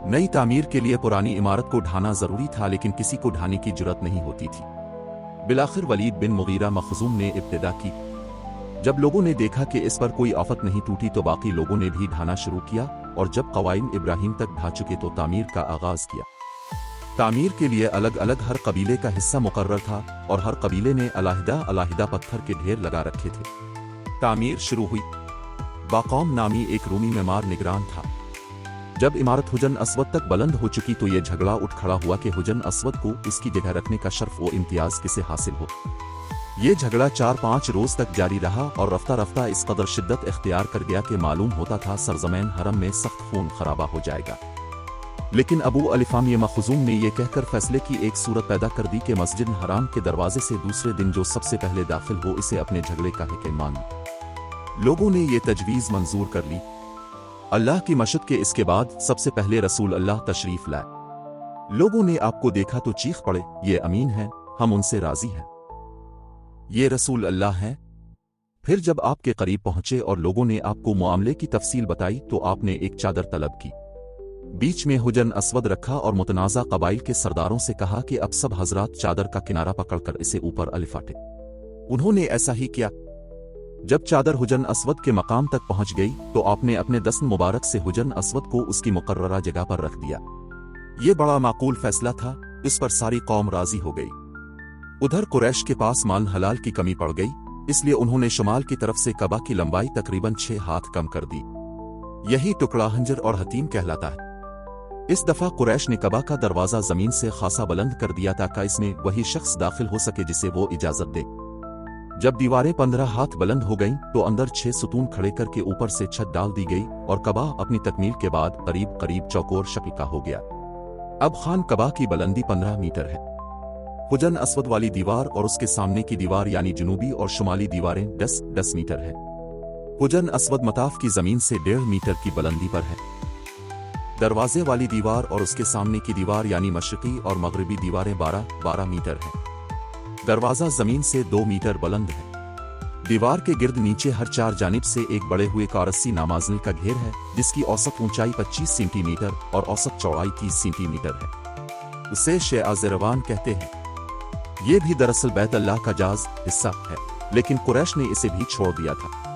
नई तामीर के लिए पुरानी इमारत को ढाना जरूरी था, लेकिन किसी को ढाने की जुर्रत नहीं होती थी। बिलाखिर वलीद बिन मुगीरा मखजूम ने इब्तिदा की। जब लोगों ने देखा कि इस पर कोई आफत नहीं टूटी तो बाकी लोगों ने भी ढाना शुरू किया, और जब कवाइद इब्राहिम तक ढा चुके तो तामीर का आगाज किया। तामीर के लिए अलग अलग हर कबीले का हिस्सा मुकर्रर था, और हर कबीले ने अलहदा अलहदा पत्थर के ढेर लगा रखे थे। तामीर शुरू हुई। बाकौम नामी एक रूमी मेमार निगरान था। जब इमारत हुजन अस्वद तक बुलंद हो चुकी तो ये झगड़ा उठ खड़ा हुआ कि हुजन अस्वद को इसकी जगह रखने का शर्फ व इम्तियाज किसे हासिल हो। ये झगड़ा 4-5 रोज तक जारी रहा और रफ्ता रफ्ता इस कदर शिद्दत इख्तियार कर गया कि मालूम होता था सरजमीन हरम में सख्त खून खराबा हो जाएगा। लेकिन अबू अलिफाम मखजूम ने यह कहकर फैसले की एक सूरत पैदा कर दी कि मस्जिद हराम के दरवाजे से दूसरे दिन जो सबसे पहले दाखिल हो इसे अपने झगड़े का हिक्म मान। लोगों ने ये तजवीज़ मंजूर कर ली। अल्लाह की मशद के इसके बाद सबसे पहले रसूल अल्लाह तशरीफ लाए। लोगों ने आपको देखा तो चीख पड़े, ये अमीन है, हम उनसे राजी हैं, ये रसूल अल्लाह हैं। फिर जब आपके करीब पहुंचे और लोगों ने आपको मामले की तफसील बताई तो आपने एक चादर तलब की, बीच में हुजन अस्वद रखा और मुतनाज़ा कबाइल के सरदारों से कहा कि अब सब हजरात चादर का किनारा पकड़कर इसे ऊपर अलिफाटे। उन्होंने ऐसा ही किया। जब चादर हुजन अस्वद के मकाम तक पहुंच गई तो आपने अपने दस्न मुबारक से हुजन अस्वद को उसकी मुकर्ररा जगह पर रख दिया। ये बड़ा माकूल फैसला था, इस पर सारी कौम राजी हो गई। उधर कुरैश के पास माल हलाल की कमी पड़ गई, इसलिए उन्होंने शुमाल की तरफ से कबा की लंबाई तकरीबन 6 हाथ कम कर दी। यही टुकड़ा हंजर और हतीम कहलाता है। इस दफा कुरैश ने कबा का दरवाजा जमीन से खासा बुलंद कर दिया ताकि इसमें वही शख्स दाखिल हो सके जिसे वो इजाजत दे। जब दीवारें 15 हाथ बुलंद हो गईं तो अंदर 6 सुतून खड़े करके ऊपर से छत डाल दी गई और कबा अपनी तकमील के बाद करीब करीब चौकोर शक्ल का हो गया। अब खान कबा की बुलंदी 15 मीटर है। हुजन अस्वद वाली दीवार और उसके सामने की दीवार यानी जनूबी और शुमाली दीवारें 10-10 मीटर है। हुजन अस्वद मताफ की जमीन से 1.5 मीटर की बुलंदी पर है। दरवाजे वाली दीवार और उसके सामने की दीवार यानी मशरकी और मगरबी दीवारें 12-12 मीटर हैं। दरवाजा जमीन से 2 मीटर बुलंद है। दीवार के गिर्द नीचे हर 4 जानिब से एक बड़े हुए कारस्सी नामाजल का घेर है जिसकी औसत ऊंचाई 25 सेंटीमीटर और औसत चौड़ाई 30 सेंटीमीटर है। उसे शेआज़रवान कहते हैं। ये भी दरअसल बैत अल्लाह का जाज हिस्सा है, लेकिन कुरैश ने इसे भी छोड़ दिया था।